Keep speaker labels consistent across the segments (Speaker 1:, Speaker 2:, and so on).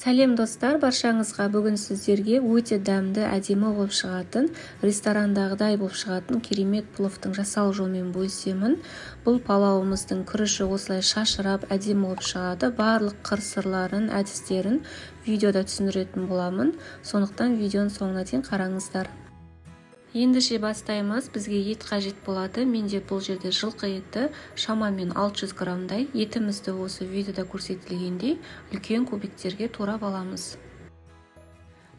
Speaker 1: Сәлем достар, баршаңызға бүгін сіздерге өте дәмді, әдемі болып шығатын, ресторандағыдай болып шығатын керемет пловтың жасалу жолымен бөлісемін. Бұл палауымыздың күріші осылай шашырап, әдемі болып шығады. Барлық қыр-сырларын, әдістерін видеода түсіндіретін боламын. Сондықтан видеоның соңына дейін қараңыздар. Ендеше бастаймыз. Бізге ет қажет болады. Менде бұл жерде жылқы еті шамамен 600 граммдай. Етімізді осы видеода көрсетілгендей үлкен кубиктерге турап аламыз.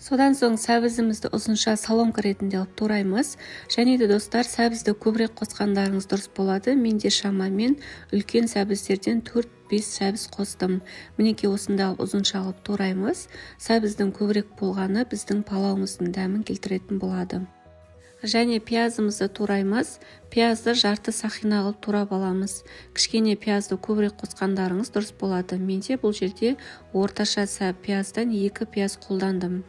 Speaker 1: Содан соң сәбізімізді ұзынша соломка ретінде алып тураймыз. Және де достар, сәбізді көбірек қосқандарыңыз дұрыс болады. Менде шамамен үлкен сәбіздерден 4-5 сәбіз қостым. Мінекей осында ұзынша алып тураймыз. Сәбіздің көбірек болғаны біздің палауымыздың дәмін келтіретін болады. Және пиязымызды тураймыз. Пиязды жарты сақина қылып турап аламыз. Кішкене пиязды көбірек қосқандарыңыз дұрыс болады. Менде бұл жерде орташа пияздан 2 пияз қолдандым.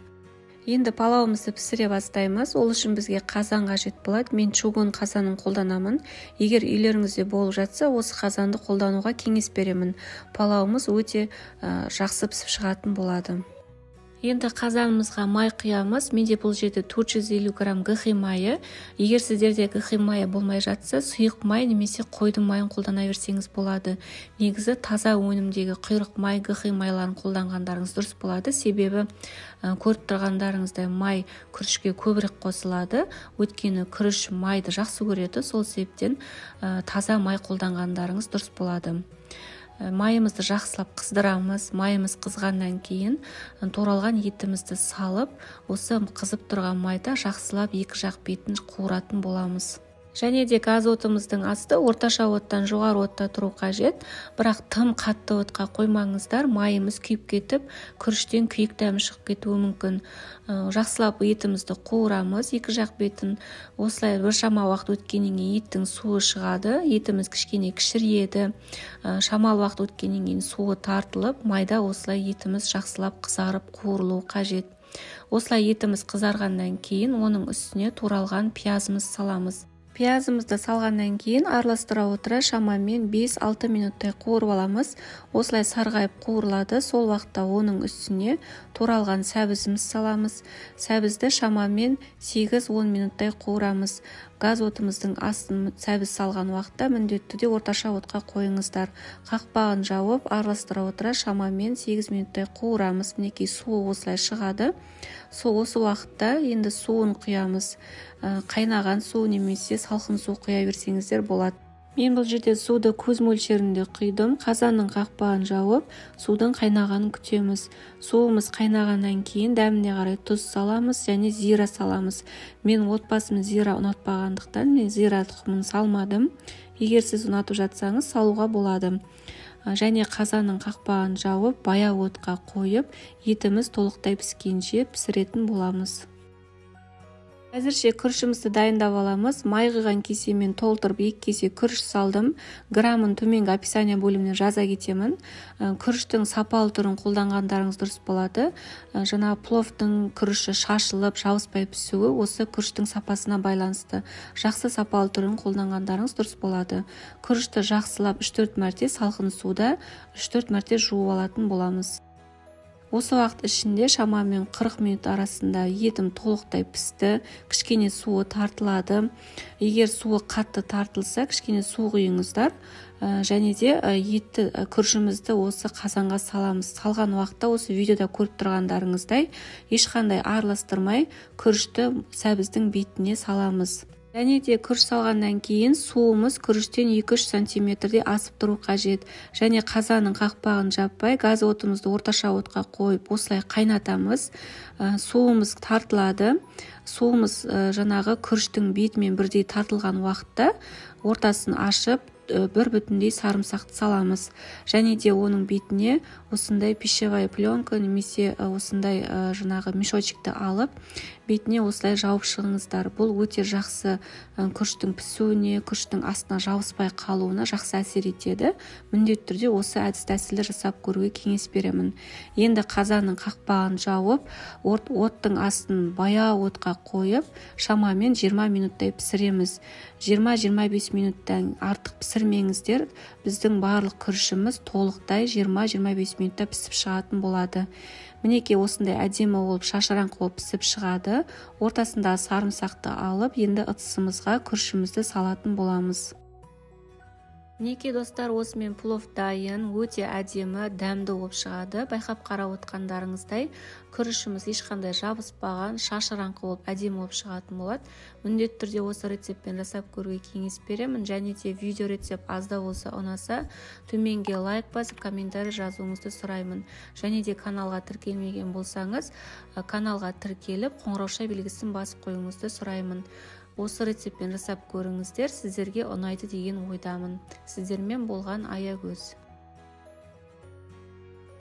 Speaker 1: Енді палауымызды пісіре бастаймыз. Ол үшін бізге қазан қажет болады. Мен чугун қазанын қолданамын. Егер үйлеріңізде болып жатса, осы қазанды қолдануға кеңес беремін. Палауымыз өте жақсы пісіп шығатын болады. Енді қазанымызға май құямыз. Менде бұл жерде 450 грамм гхи майы. Егер сіздерде гхи майы болмай жатса, сұйық май немесе қойдың майын қолдана берсеңіз болады. Негізі таза өнімдегі құйрық май, гхи майларын қолданғандарыңыз дұрыс болады. Себебі көріп тұрғандарыңыздай май күрішке көбірек қосылады. Өйткені күріш майды жақсы көреді. Сол себептен таза май қолданғандарыңыз дұрыс болады. Майымызды жақсылап қыздырамыз. Майымыз қызғаннан кейін туралған етімізді салып, осы қызып тұрған майда жақсылап екі жақ бетін қуыратын боламыз. Және де газ отымыздың асты орташа оттан жоғары отта тұру қажет. Бірақ тым қатты отқа қоймаңыздар. Майымыз күйіп кетіп, күріштен күйік дәмі шығып кетуі мүмкін. Жақсылап етімізді қуырамыз. Екі жақ бетін осылай біршама уақыт өткеннен кейін еттің суы шығады. Етіміз кішкене кішірейеді. Шамалы уақыт өткеннен кейін суы тартылып, майда осылай етіміз жақсылап қызарып қуырылуы қажет. Осылай етіміз қызарғаннан кейін оның үстіне туралған пиязымыз саламыз. Пиязымызды салғаннан кейін араластыра отыра шамамен 5-6 минуттай қуырып аламыз. Осылай сарғайып қуырылады. Сол уақытта оның үстіне туралған сәбізіміз саламыз. Сәбізді шамамен 8-10 минуттай қуырамыз. Газ отымыздың астын сәбіз салған уақытта міндетті түрде орташа отқа қойыңыздар. Қақпағын жауып араластыра отыра шамамен 8 минуттай қуырамыз. Мінекей суы осылай шығады. Осы уақытта енді суын құямыз. Қайнаған су немесе салқын су құя берсеңіздер болады. Мен бұл жерде суды көз мөлшерінде құйдым. Қазанның қақпағын жауып, судың қайнағанын күтеміз. Суымыз қайнағаннан кейін дәміне қарай тұз саламыз және зира саламыз. Мен отбасым зира ұнатпағандықтан мен зира тұқымын салмадым. Егер сіз ұнатып жатсаңыз, салуға болады. Және қазанның қақпағын жауып, баяу отқа қойып, етіміз толықтай піскенше пісіретін боламыз. Әзірше күрішімізді дайындап аламыз. Май құйған кесемен толтырып 2 кесе күріш салдым. Грамын төменгі описание бөліміне жаза кетемін. Күріштің сапалы түрін қолданғандарыңыз дұрыс болады. Жаңа пловтың күріші шашылып, жауыспай пісуі осы күріштің сапасына байланысты. Жақсы сапалы түрін қолданғандарыңыз дұрыс болады. Күрішті жақсылап 3-4 мәрте салқын суда 3-4 мәрте жуып алатын боламыз. Осы уақыт ішінде шамамен 40 минут арасында етім толықтай пісті, кішкене суы тартылады. Егер суы қатты тартылса, кішкене су құйыңыздар. Және де етті күрішімізді осы қазанға саламыз. Салған уақытта осы видеода көріп тұрғандарыңыздай ешқандай араластырмай күрішті сәбіздің бетіне саламыз. Және де күріш салғаннан кейін суымыз күріштен 2-3 сантиметрде асып тұру қажет. Және қазанның қақпағын жаппай, газ отымызды орташа отқа қойып, осылай қайнатамыз. Суымыз тартылады. Суымыз жаңағы күріштің бетімен бірдей тартылған уақытта ортасын ашып, бір бүтіндей сарымсақты саламыз. Және де оның бетіне осындай пищевая пленка немесе осындай жаңағы мешочекті алып, бетіне осылай жауып шығыңыздар. Бұл өте жақсы күріштің пісуіне, күріштің астына жауыспай қалуына жақсы әсер етеді. Міндетті түрде осы әдіс тәсілді жасап көруге кеңес беремін. Енді қазанның қақпағын жауып, оттың астын баяу отқа қойып, шамамен 20 минуттай пісіреміз. 20-25 минуттан артық пісірмейміз. кешірмеңіздер, біздің барлық күрішіміз толықтай 20-25 минутта пісіп шығатын болады. Мінекей осындай әдемі болып шашыраңқы болып пісіп шығады. Ортасындағы сарымсақты алып, енді ыдысымызға күрішімізді салатын боламыз. Мінекей достар, осымен плов дайын, өте әдемі, дәмді болып шығады. Байқап қарап отқандарыңыздай, күрішіміз ешқандай жабыспаған, шашыраңқы болып әдемі болып шығатын болады. Міндетті түрде осы рецептпен жасап көруге кеңес беремін. Және де видео рецепт азда болса ұнаса, төменге лайк басып, комментарий жазуыңызды сұраймын. Және де каналға тіркелмеген болсаңыз, каналға тіркеліп, қоңырауша белгісін басып қоюыңызды сұраймын. Осы рецептпен жасап көріңіздер, сіздерге ұнайды деген ойдамын. Сіздермен болған Аягөз.